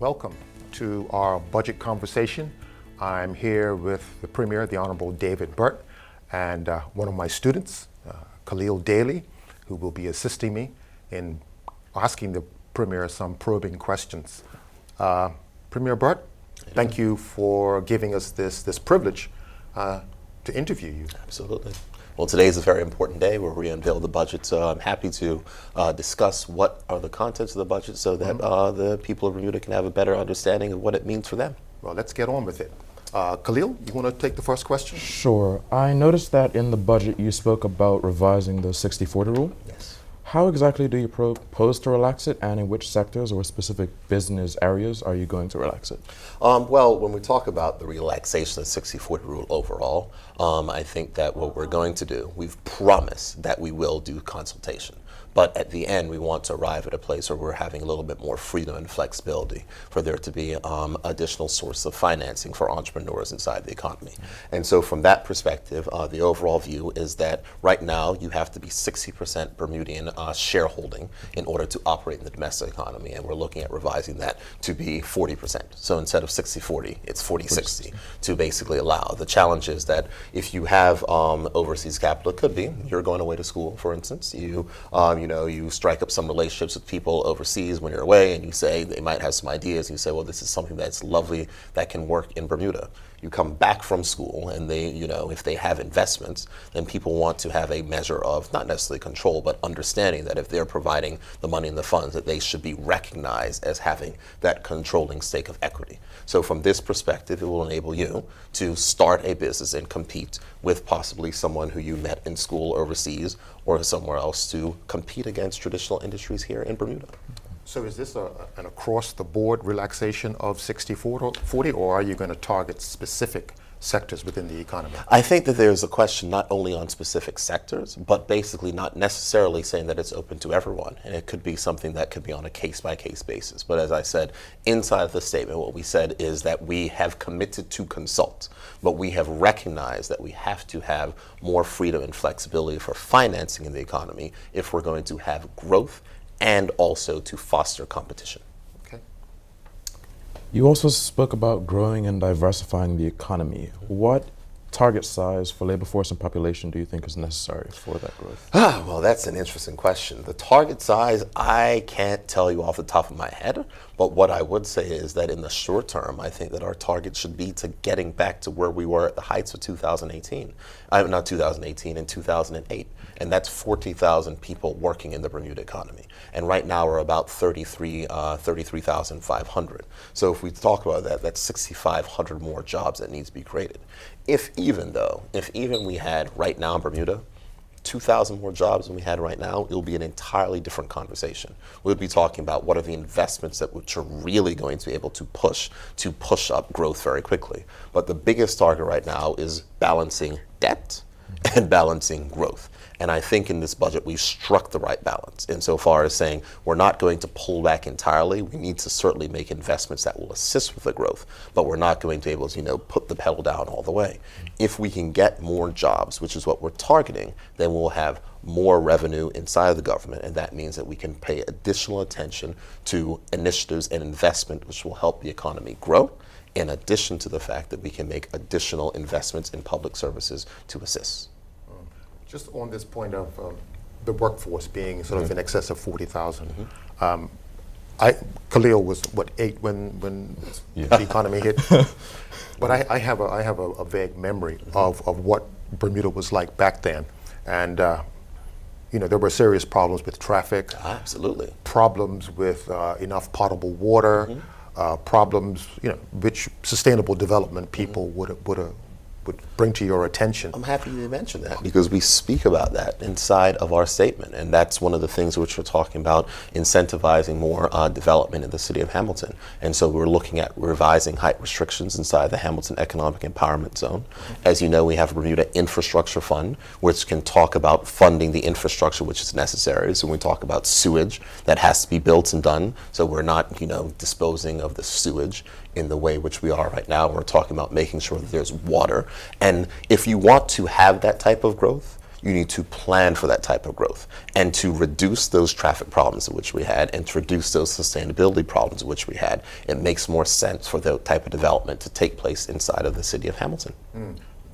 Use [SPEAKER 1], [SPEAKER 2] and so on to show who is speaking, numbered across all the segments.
[SPEAKER 1] Welcome to our budget conversation. I'm here with the Premier, the Honorable David Burt, and one of my students, Khaleel Daley, who will be assisting me in asking the Premier some probing questions. Premier Burt, thank you for giving us this privilege to interview you.
[SPEAKER 2] Absolutely. Well, today is a very important day where we unveil the budget, so I'm happy to discuss what are the contents of the budget so that the people of Bermuda can have a better understanding of what it means for them.
[SPEAKER 1] Well, let's get on with it. Khaleel, you want to take the first question?
[SPEAKER 3] Sure. I noticed that in the budget you spoke about revising the 60-40 rule.
[SPEAKER 2] Yes.
[SPEAKER 3] How exactly do you propose to relax it, and in which sectors or specific business areas are you going to relax it?
[SPEAKER 2] Well, when we talk about the relaxation of the 60-40 rule overall, I think that what we're going to do, we've promised that we will do consultation. But at the end, we want to arrive at a place where we're having a little bit more freedom and flexibility for there to be additional source of financing for entrepreneurs inside the economy. And so from that perspective, the overall view is that right now you have to be 60% Bermudian shareholding in order to operate in the domestic economy. And we're looking at revising that to be 40%. So instead of 60-40, it's 40-60 to basically allow. The challenge is that if you have overseas capital, it could be you're going away to school, for instance. You strike up some relationships with people overseas when you're away, and you say they might have some ideas, and you say, well, this is something that's lovely that can work in Bermuda. You come back from school, and they, if they have investments, then people want to have a measure of not necessarily control, but understanding that if they're providing the money and the funds, that they should be recognized as having that controlling stake of equity. So from this perspective, it will enable you to start a business and compete with possibly someone who you met in school overseas or somewhere else to compete against traditional industries here in Bermuda.
[SPEAKER 1] So is this an across-the-board relaxation of 60-40, or are you going to target specific sectors within the economy?
[SPEAKER 2] I think that there's a question not only on specific sectors, but basically not necessarily saying that it's open to everyone. And it could be something that could be on a case-by-case basis. But as I said, inside of the statement, what we said is that we have committed to consult, but we have recognized that we have to have more freedom and flexibility for financing in the economy if we're going to have growth and also to foster competition.
[SPEAKER 1] Okay.
[SPEAKER 3] You also spoke about growing and diversifying the economy. What target size for labor force and population do you think is necessary for that growth?
[SPEAKER 2] Well, that's an interesting question. The target size, I can't tell you off the top of my head, but what I would say is that in the short term, I think that our target should be to getting back to where we were at the heights of 2018. Not 2018, in 2008. And that's 40,000 people working in the Bermuda economy. And right now we're about 33,500. So if we talk about that, that's 6,500 more jobs that need to be created. If even we had right now in Bermuda 2,000 more jobs than we had right now, it'll be an entirely different conversation. We'll be talking about what are the investments which are really going to be able to push up growth very quickly. But the biggest target right now is balancing debt and balancing growth. And I think in this budget, we've struck the right balance insofar as saying we're not going to pull back entirely. We need to certainly make investments that will assist with the growth, but we're not going to be able to, put the pedal down all the way. If we can get more jobs, which is what we're targeting, then we'll have more revenue inside of the government, and that means that we can pay additional attention to initiatives and investment which will help the economy grow, in addition to the fact that we can make additional investments in public services to assist.
[SPEAKER 1] Just on this point of the workforce being sort of in excess of 40,000, Khaleel was, 8 when the economy hit? But I have a vague memory of what Bermuda was like back then. And there were serious problems with traffic.
[SPEAKER 2] Absolutely.
[SPEAKER 1] Problems with enough potable water, problems, which sustainable development people would bring to your attention.
[SPEAKER 2] I'm happy you mention that because we speak about that inside of our statement, and that's one of the things which we're talking about, incentivizing more development in the city of Hamilton. And so we're looking at revising height restrictions inside the Hamilton Economic Empowerment Zone. As you know, we have a Bermuda Infrastructure Fund, which can talk about funding the infrastructure which is necessary. So when we talk about sewage, that has to be built and done, so we're not, disposing of the sewage in the way which we are right now. We're talking about making sure that there's water. And if you want to have that type of growth, you need to plan for that type of growth. And to reduce those traffic problems which we had and to reduce those sustainability problems which we had, it makes more sense for the type of development to take place inside of the city of Hamilton.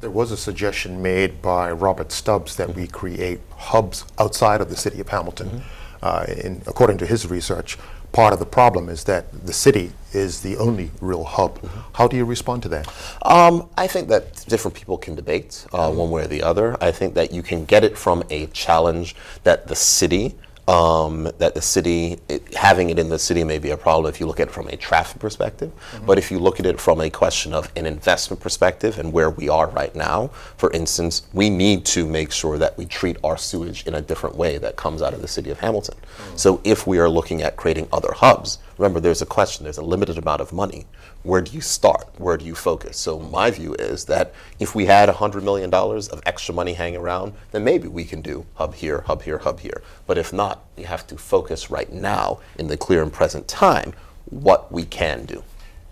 [SPEAKER 1] There was a suggestion made by Robert Stubbs that we create hubs outside of the city of Hamilton. According to his research, part of the problem is that the city is the only real hub. How do you respond to that?
[SPEAKER 2] I think that different people can debate one way or the other. I think that you can get it from a challenge that the city, having it in the city may be a problem if you look at it from a traffic perspective. But if you look at it from a question of an investment perspective and where we are right now, for instance, we need to make sure that we treat our sewage in a different way that comes out of the city of Hamilton. So if we are looking at creating other hubs, remember there's a question, there's a limited amount of money. Where do you start? Where do you focus? So my view is that if we had $100 million of extra money hanging around, then maybe we can do hub here, hub here, hub here. But if not, you have to focus right now in the clear and present time what we can do.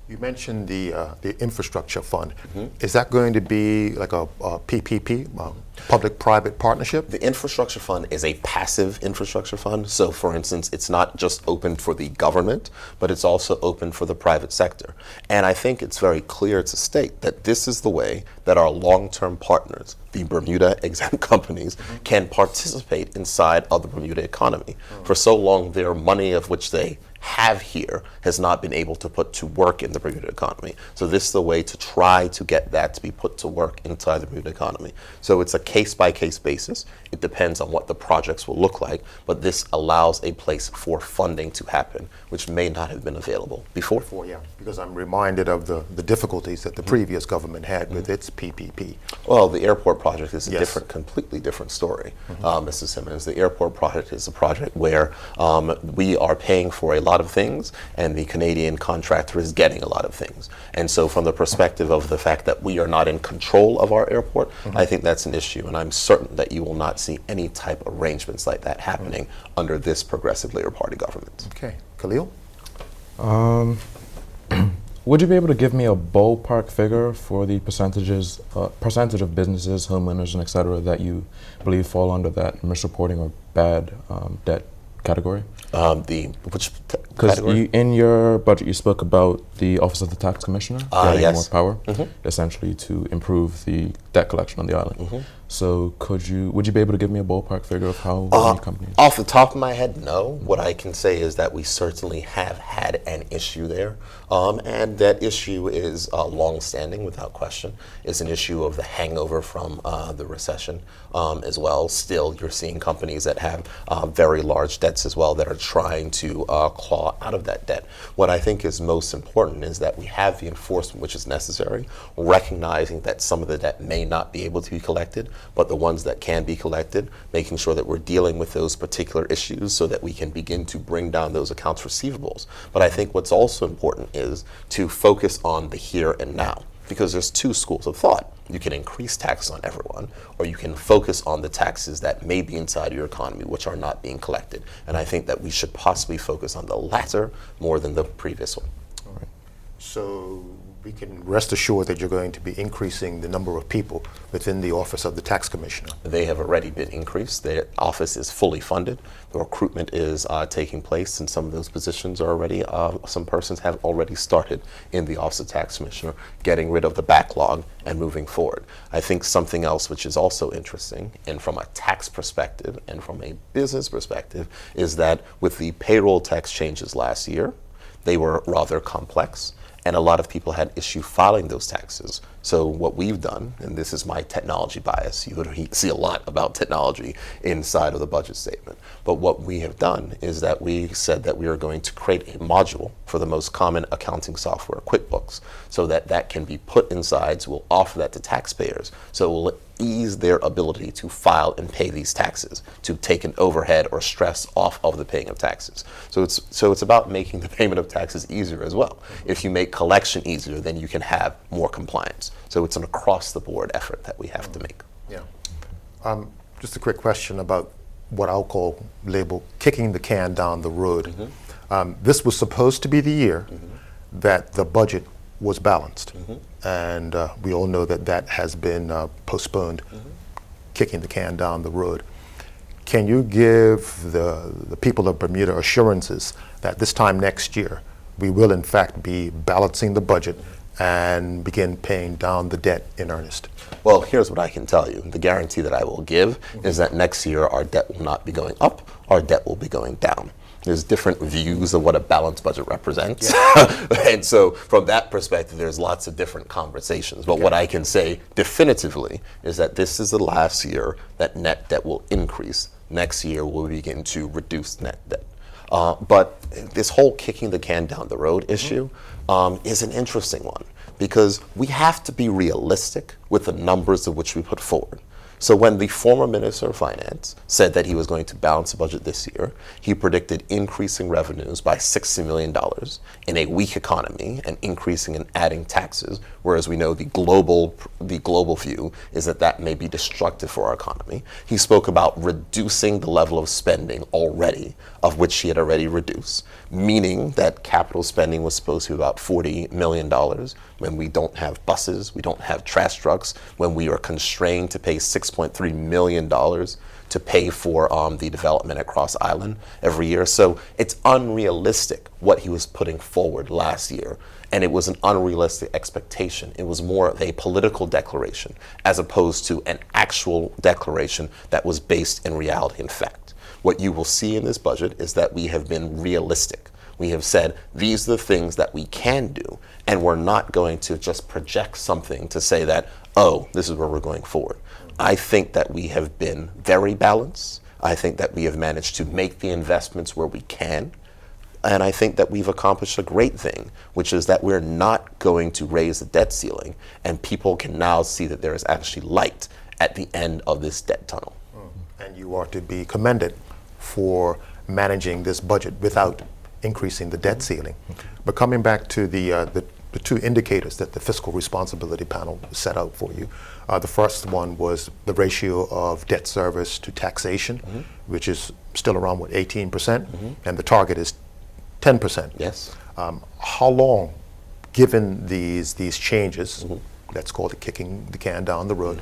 [SPEAKER 1] You mentioned the infrastructure fund. Is that going to be like a PPP, public-private partnership?
[SPEAKER 2] The infrastructure fund is a passive infrastructure fund. So for instance, it's not just open for the government, but it's also open for the private sector. And I think it's very clear to state that this is the way that our long-term partners, the Bermuda exempt companies, can participate inside of the Bermuda economy. For so long, their money of which they have here has not been able to put to work in the Bermuda economy. So this is the way to try to get that to be put to work inside the Bermuda economy. So it's a case-by-case basis. It depends on what the projects will look like, but this allows a place for funding to happen, which may not have been available before.
[SPEAKER 1] Yeah, because I'm reminded of the difficulties that the previous government had with its PPP.
[SPEAKER 2] Well, the airport project is a
[SPEAKER 1] Yes.
[SPEAKER 2] completely different story, Mrs. Simmons. The airport project is a project where we are paying for a lot of things, and the Canadian contractor is getting a lot of things. And so from the perspective of the fact that we are not in control of our airport, I think that's an issue, and I'm certain that you will not see any type of arrangements like that happening under this progressive Labour Party government.
[SPEAKER 1] Okay, Khaleel?
[SPEAKER 3] Would you be able to give me a ballpark figure for the percentage of businesses, homeowners, and et cetera that you believe fall under that misreporting or bad debt category?
[SPEAKER 2] Which
[SPEAKER 3] Because
[SPEAKER 2] category?
[SPEAKER 3] in your budget, you spoke about the Office of the Tax Commissioner getting
[SPEAKER 2] yes.
[SPEAKER 3] more power, essentially to improve the debt collection on the island. So would you be able to give me a ballpark figure of how many companies?
[SPEAKER 2] Off the top of my head, no. What I can say is that we certainly have had an issue there, and that issue is long-standing, without question. It's an issue of the hangover from the recession as well. Still, you're seeing companies that have very large debts as well that are trying to claw out of that debt. What I think is most important is that we have the enforcement which is necessary, recognizing that some of the debt may not be able to be collected, but the ones that can be collected, making sure that we're dealing with those particular issues so that we can begin to bring down those accounts receivables. But I think what's also important is to focus on the here and now, because there's two schools of thought. You can increase taxes on everyone, or you can focus on the taxes that may be inside your economy, which are not being collected. And I think that we should possibly focus on the latter more than the previous one.
[SPEAKER 1] All right. So we can rest assured that you're going to be increasing the number of people within the Office of the Tax Commissioner.
[SPEAKER 2] They have already been increased. Their office is fully funded. The recruitment is taking place, and some of those positions are already, some persons have already started in the Office of Tax Commissioner, getting rid of the backlog and moving forward. I think something else which is also interesting, and from a tax perspective and from a business perspective, is that with the payroll tax changes last year, they were rather complex, and a lot of people had issue filing those taxes. So what we've done, and this is my technology bias, you would see a lot about technology inside of the budget statement, but what we have done is that we said that we are going to create a module for the most common accounting software, QuickBooks, so that that can be put inside, so we'll offer that to taxpayers, so it will ease their ability to file and pay these taxes, to take an overhead or stress off of the paying of taxes. So it's about making the payment of taxes easier as well. If you make collection easier, then you can have more compliance. So it's an across-the-board effort that we have to make.
[SPEAKER 1] Yeah. Just a quick question about what I'll call label kicking the can down the road. This was supposed to be the year that the budget was balanced, and we all know that that has been postponed. kicking the can down the road. Can you give the people of Bermuda assurances that this time next year we will in fact be balancing the budget and begin paying down the debt in earnest?
[SPEAKER 2] Well, here's what I can tell you. The guarantee that I will give is that next year our debt will not be going up, our debt will be going down. There's different views of what a balanced budget represents. And so from that perspective, there's lots of different conversations. But what I can say definitively is that this is the last year that net debt will increase. Next year, we'll begin to reduce net debt. But this whole kicking the can down the road issue is an interesting one, because we have to be realistic with the numbers of which we put forward. So when the former Minister of Finance said that he was going to balance the budget this year, he predicted increasing revenues by $60 million in a weak economy and increasing and adding taxes, whereas we know the global view is that that may be destructive for our economy. He spoke about reducing the level of spending already, of which he had already reduced, meaning that capital spending was supposed to be about $40 million when we don't have buses, we don't have trash trucks, when we are constrained to pay $6.3 million to pay for the development at Cross Island every year. So it's unrealistic what he was putting forward last year. And it was an unrealistic expectation. It was more of a political declaration as opposed to an actual declaration that was based in reality and fact. What you will see in this budget is that we have been realistic. We have said these are the things that we can do, and we're not going to just project something to say that, oh, this is where we're going forward. I think that we have been very balanced. I think that we have managed to make the investments where we can. And I think that we've accomplished a great thing, which is that we're not going to raise the debt ceiling, and people can now see that there is actually light at the end of this debt tunnel.
[SPEAKER 1] And you are to be commended for managing this budget without increasing the debt ceiling. But coming back to the two indicators that the fiscal responsibility panel set out for you, the first one was the ratio of debt service to taxation, which is still around, 18%, and the target is 10%.
[SPEAKER 2] Yes.
[SPEAKER 1] How long, given these changes, let's call it kicking the can down the road,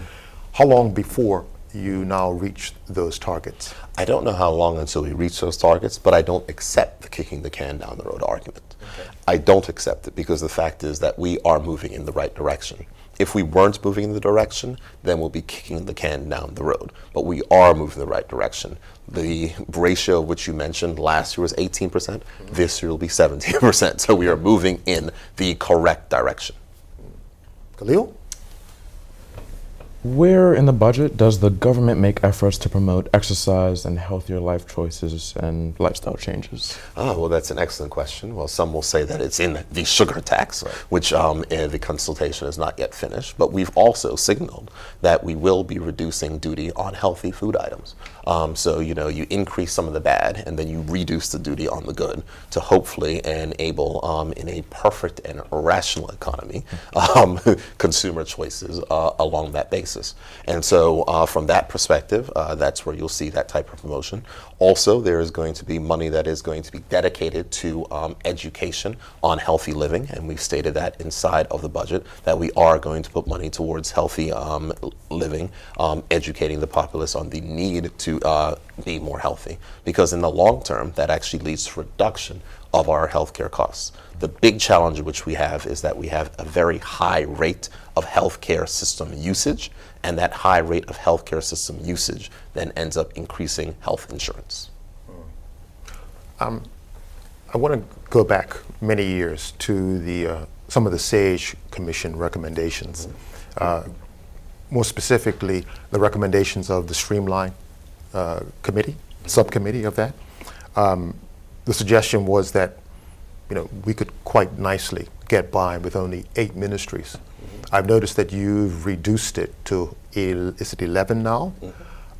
[SPEAKER 1] how long before you now reach those targets?
[SPEAKER 2] I don't know how long until we reach those targets, but I don't accept the kicking the can down the road argument. Okay. I don't accept it because the fact is that we are moving in the right direction. If we weren't moving in the direction, then we'll be kicking the can down the road. But we are moving in the right direction. The ratio which you mentioned last year was 18%. This year will be 17%. So we are moving in the correct direction.
[SPEAKER 1] Khaleel?
[SPEAKER 3] Where in the budget does the government make efforts to promote exercise and healthier life choices and lifestyle changes?
[SPEAKER 2] Oh, well, that's an excellent question. Well, some will say that it's in the sugar tax, which the consultation is not yet finished. But we've also signaled that we will be reducing duty on healthy food items. So, you increase some of the bad and then you reduce the duty on the good to hopefully enable, in a perfect and rational economy, consumer choices along that basis. And so from that perspective, that's where you'll see that type of promotion. Also, there is going to be money that is going to be dedicated to education on healthy living, and we've stated that inside of the budget that we are going to put money towards healthy living, educating the populace on the need to be more healthy, because in the long term, that actually leads to reduction of our healthcare costs. The big challenge which we have is that we have a very high rate of healthcare system usage, and that high rate of healthcare system usage then ends up increasing health insurance.
[SPEAKER 1] I want to go back many years to the some of the SAGE Commission recommendations. More specifically, the recommendations of the Streamline Committee, subcommittee of that. The suggestion was that we could quite nicely get by with only 8 ministries. I've noticed that you've reduced it to, is it 11 now?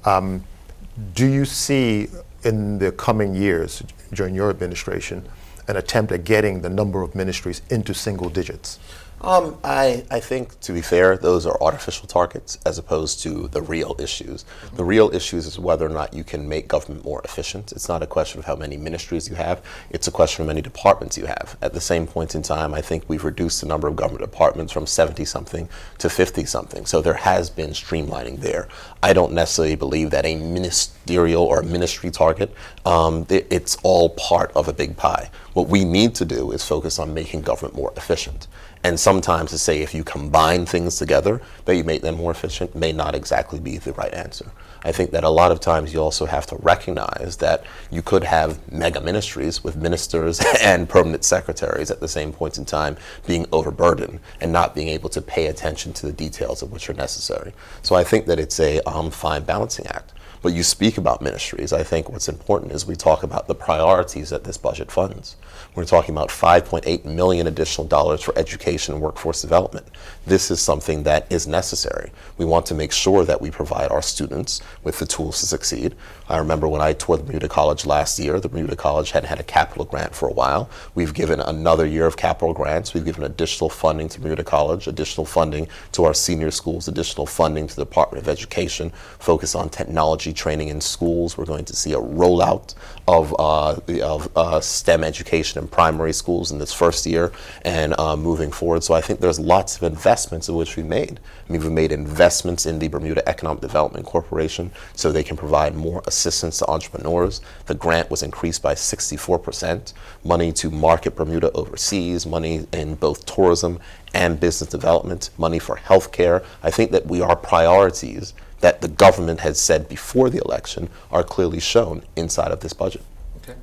[SPEAKER 1] Do you see in the coming years during your administration an attempt at getting the number of ministries into single digits?
[SPEAKER 2] I think, to be fair, those are artificial targets as opposed to the real issues. The real issues is whether or not you can make government more efficient. It's not a question of how many ministries you have. It's a question of how many departments you have. At the same point in time, I think we've reduced the number of government departments from 70-something to 50-something. So there has been streamlining there. I don't necessarily believe that a ministerial or a ministry target, it's all part of a big pie. What we need to do is focus on making government more efficient. And sometimes to say if you combine things together that you make them more efficient may not exactly be the right answer. I think that a lot of times you also have to recognize that you could have mega ministries with ministers and permanent secretaries at the same point in time being overburdened and not being able to pay attention to the details of which are necessary. So I think that it's a fine balancing act. But you speak about ministries. I think what's important is we talk about the priorities that this budget funds. We're talking about $5.8 million additional dollars for education and workforce development. This is something that is necessary. We want to make sure that we provide our students with the tools to succeed. I remember when I toured the Bermuda College last year, the Bermuda College hadn't had a capital grant for a while. We've given another year of capital grants. We've given additional funding to Bermuda College, additional funding to our senior schools, additional funding to the Department of Education, focus on technology training in schools. We're going to see a rollout of STEM education in primary schools in this first year and moving forward. So I think there's lots of investments in which we made. I mean, we've made investments in the Bermuda Economic Development Corporation so they can provide more assistance to entrepreneurs. The grant was increased by 64%. Money to market Bermuda overseas, money in both tourism and business development, money for healthcare. I think that our priorities that the government had said before the election are clearly shown inside of this budget.
[SPEAKER 1] Okay.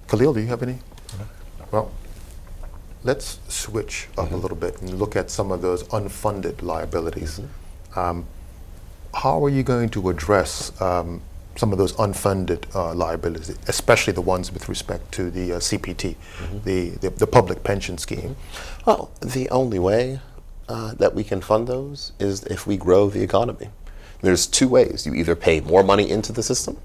[SPEAKER 1] Khaleel, do you have any? Well, let's switch up a little bit and look at some of those unfunded liabilities. How are you going to address some of those unfunded liabilities, especially the ones with respect to the CPT, the public pension scheme?
[SPEAKER 2] Well, the only way that we can fund those is if we grow the economy. There's two ways. You either pay more money into the system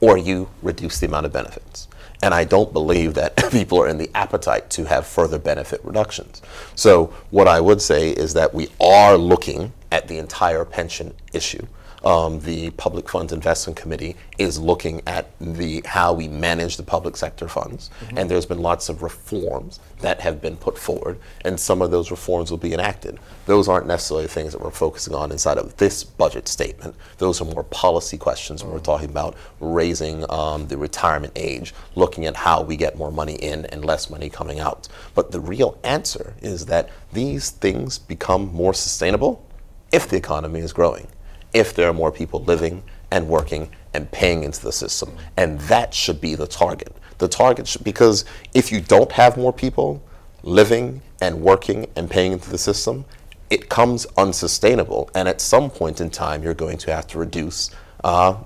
[SPEAKER 2] or you reduce the amount of benefits. And I don't believe that people are in the appetite to have further benefit reductions. So what I would say is that we are looking at the entire pension issue. The Public Funds Investment Committee is looking at how we manage the public sector funds, and there's been lots of reforms that have been put forward, and some of those reforms will be enacted. Those aren't necessarily things that we're focusing on inside of this budget statement. Those are more policy questions when we're talking about raising the retirement age, looking at how we get more money in and less money coming out. But the real answer is that these things become more sustainable if the economy is growing, if there are more people living and working and paying into the system. And that should be the target. The target should, because if you don't have more people living and working and paying into the system, it comes unsustainable. And at some point in time, you're going to have to reduce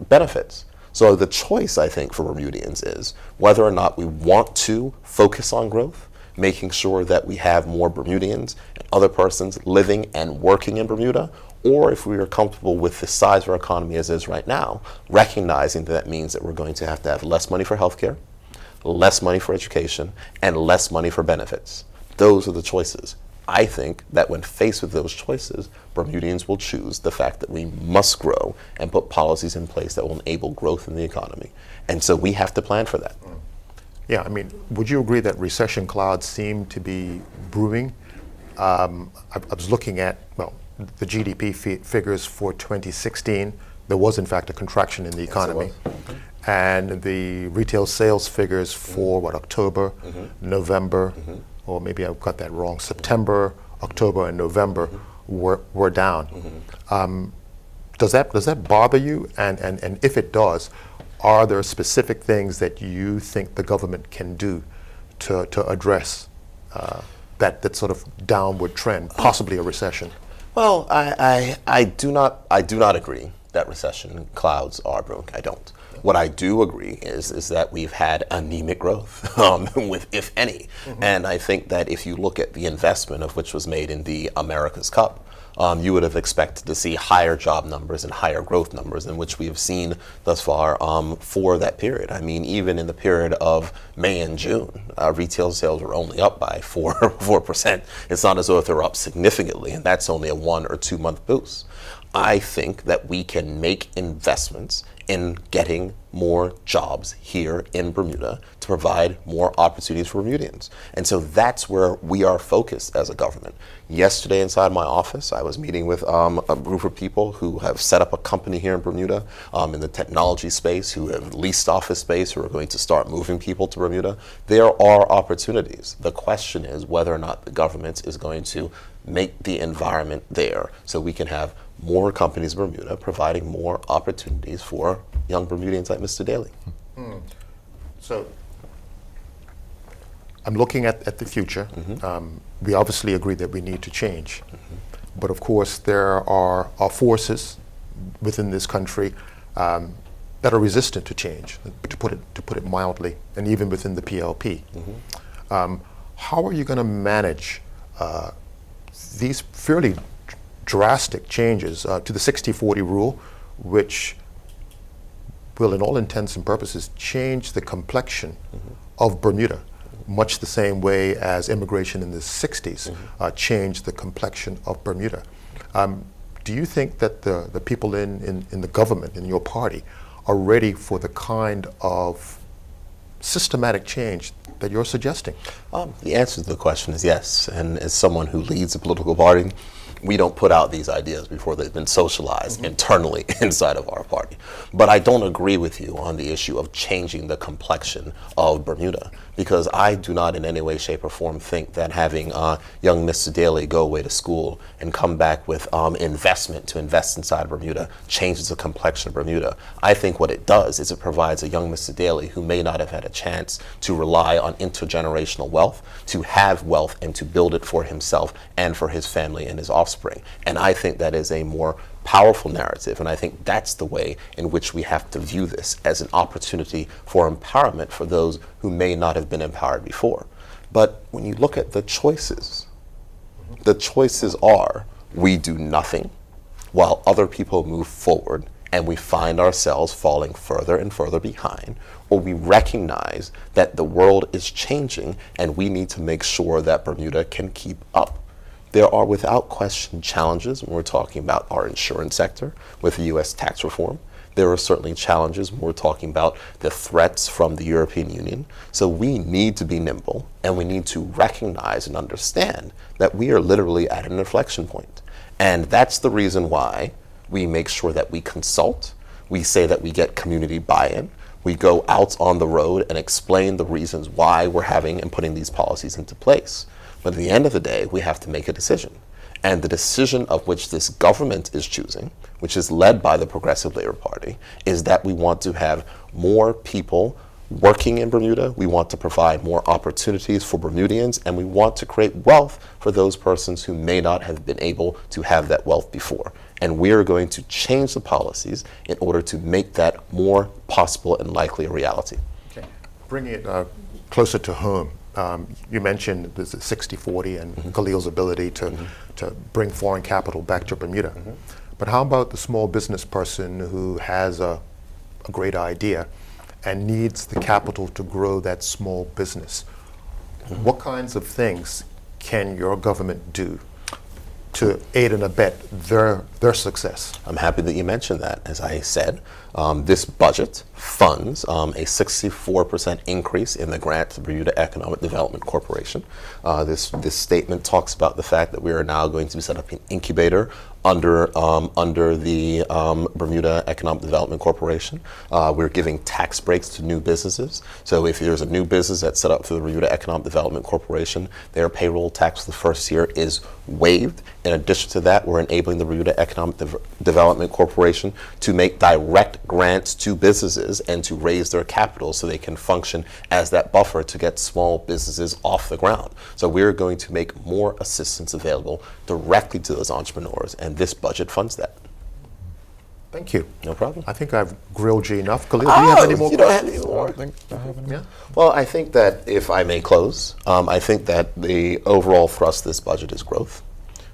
[SPEAKER 2] benefits. So the choice, I think, for Bermudians is whether or not we want to focus on growth, making sure that we have more Bermudians and other persons living and working in Bermuda, or if we are comfortable with the size of our economy as is right now, recognizing that means that we're going to have less money for healthcare, less money for education, and less money for benefits. Those are the choices. I think that when faced with those choices, Bermudians will choose the fact that we must grow and put policies in place that will enable growth in the economy. And so we have to plan for that.
[SPEAKER 1] Yeah, I mean, would you agree that recession clouds seem to be brewing? I was looking at, the GDP figures for 2016. There was, in fact, a contraction in the economy. And the retail sales figures for, October, November, or maybe I got that wrong, September, October, and November were down. Does that bother you? And if it does, are there specific things that you think the government can do to address that sort of downward trend, possibly a recession?
[SPEAKER 2] Well, I do not agree that recession clouds are brewing. I don't. What I do agree is that we've had anemic growth, with if any. And I think that if you look at the investment of which was made in the America's Cup, you would have expected to see higher job numbers and higher growth numbers than which we have seen thus far for that period. I mean, even in the period of May and June, retail sales were only up by 4%. It's not as though they're up significantly, and that's only a 1 or 2 month boost. I think that we can make investments in getting more jobs here in Bermuda to provide more opportunities for Bermudians. And so that's where we are focused as a government. Yesterday inside my office, I was meeting with a group of people who have set up a company here in Bermuda in the technology space, who have leased office space, who are going to start moving people to Bermuda. There are opportunities. The question is whether or not the government is going to make the environment there so we can have more companies in Bermuda providing more opportunities for young Bermudians like Mr. Daley.
[SPEAKER 1] So I'm looking at the future. We obviously agree that we need to change. But of course, there are forces within this country that are resistant to change, to put it mildly, and even within the PLP. How are you going to manage these fairly drastic changes to the 60-40 rule, which will, in all intents and purposes, change the complexion of Bermuda, much the same way as immigration in the 60s changed the complexion of Bermuda? Do you think that the people in the government, in your party, are ready for the kind of systematic change that you're suggesting?
[SPEAKER 2] The answer to the question is yes. And as someone who leads a political party, we don't put out these ideas before they've been socialized internally inside of our party. But I don't agree with you on the issue of changing the complexion of Bermuda, because I do not in any way, shape, or form think that having young Mr. Daley go away to school and come back with investment to invest inside Bermuda changes the complexion of Bermuda. I think what it does is it provides a young Mr. Daley who may not have had a chance to rely on intergenerational wealth, to have wealth and to build it for himself and for his family and his offspring. And I think that is a more powerful narrative, and I think that's the way in which we have to view this, as an opportunity for empowerment for those who may not have been empowered before. But when you look at the choices are we do nothing while other people move forward and we find ourselves falling further and further behind, or we recognize that the world is changing and we need to make sure that Bermuda can keep up. There are without question challenges when we're talking about our insurance sector with the U.S. tax reform. There are certainly challenges when we're talking about the threats from the European Union. So we need to be nimble, and we need to recognize and understand that we are literally at an inflection point. And that's the reason why we make sure that we consult. We say that we get community buy-in. We go out on the road and explain the reasons why we're having and putting these policies into place. But at the end of the day, we have to make a decision. And the decision of which this government is choosing, which is led by the Progressive Labor Party, is that we want to have more people working in Bermuda. We want to provide more opportunities for Bermudians, and we want to create wealth for those persons who may not have been able to have that wealth before. And we are going to change the policies in order to make that more possible and likely a reality.
[SPEAKER 1] Okay. Bringing it closer to home. You mentioned the 60-40 and Khaleel's ability to bring foreign capital back to Bermuda. But how about the small business person who has a great idea and needs the capital to grow that small business? What kinds of things can your government do to aid and abet their success?
[SPEAKER 2] I'm happy that you mentioned that. As I said, this budget funds a 64% increase in the grant to Bermuda Economic Development Corporation. This statement talks about the fact that we are now going to set up an incubator under the Bermuda Economic Development Corporation. We're giving tax breaks to new businesses. So if there's a new business that's set up through the Bermuda Economic Development Corporation, their payroll tax for the first year is waived. In addition to that, we're enabling the Bermuda Economic Development Corporation to make direct grants to businesses and to raise their capital so they can function as that buffer to get small businesses off the ground. So we're going to make more assistance available directly to those entrepreneurs, and this budget funds that.
[SPEAKER 1] Thank you.
[SPEAKER 2] No problem.
[SPEAKER 1] I think I've grilled you enough. Khaleel, do you have any more
[SPEAKER 2] you don't have
[SPEAKER 1] questions?
[SPEAKER 2] any more?
[SPEAKER 3] I think I have any.
[SPEAKER 1] Yeah.
[SPEAKER 2] Well, I think that if I may close, I think that the overall thrust of this budget is growth.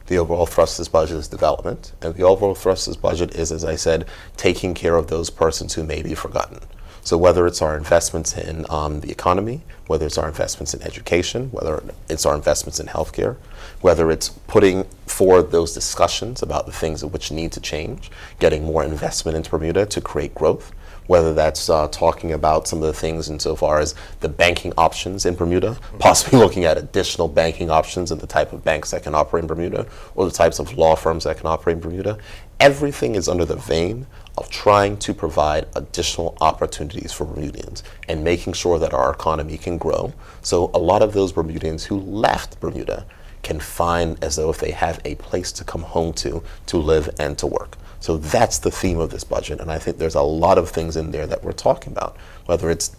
[SPEAKER 2] The overall thrust of this budget is development. And the overall thrust of this budget is, as I said, taking care of those persons who may be forgotten. So whether it's our investments in the economy, whether it's our investments in education, whether it's our investments in healthcare, whether it's putting forward those discussions about the things which need to change, getting more investment into Bermuda to create growth, whether that's talking about some of the things insofar as the banking options in Bermuda, possibly looking at additional banking options and the type of banks that can operate in Bermuda, or the types of law firms that can operate in Bermuda. Everything is under the vein of trying to provide additional opportunities for Bermudians and making sure that our economy can grow. So a lot of those Bermudians who left Bermuda can find as though if they have a place to come home to live and to work. So that's the theme of this budget, and I think there's a lot of things in there that we're talking about, whether it's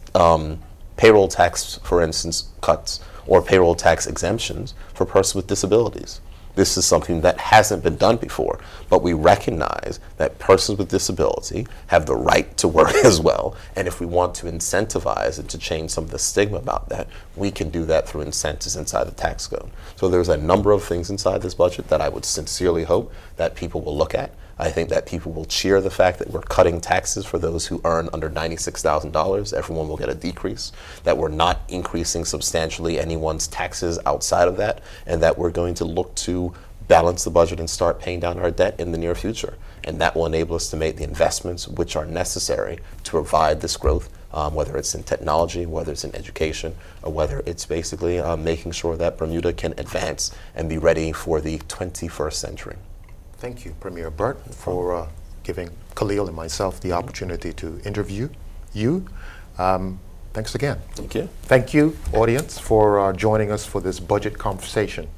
[SPEAKER 2] payroll tax, for instance, cuts, or payroll tax exemptions for persons with disabilities. This is something that hasn't been done before, but we recognize that persons with disability have the right to work as well, and if we want to incentivize and to change some of the stigma about that, we can do that through incentives inside the tax code. So there's a number of things inside this budget that I would sincerely hope that people will look at. I think that people will cheer the fact that we're cutting taxes for those who earn under $96,000. Everyone will get a decrease, that we're not increasing substantially anyone's taxes outside of that, and that we're going to look to balance the budget and start paying down our debt in the near future. And that will enable us to make the investments which are necessary to provide this growth, whether it's in technology, whether it's in education, or whether it's basically making sure that Bermuda can advance and be ready for the 21st century.
[SPEAKER 1] Thank you, Premier Burt, for giving Khaleel and myself the opportunity to interview you. Thanks again.
[SPEAKER 2] Thank you.
[SPEAKER 1] Thank you, audience, for joining us for this budget conversation.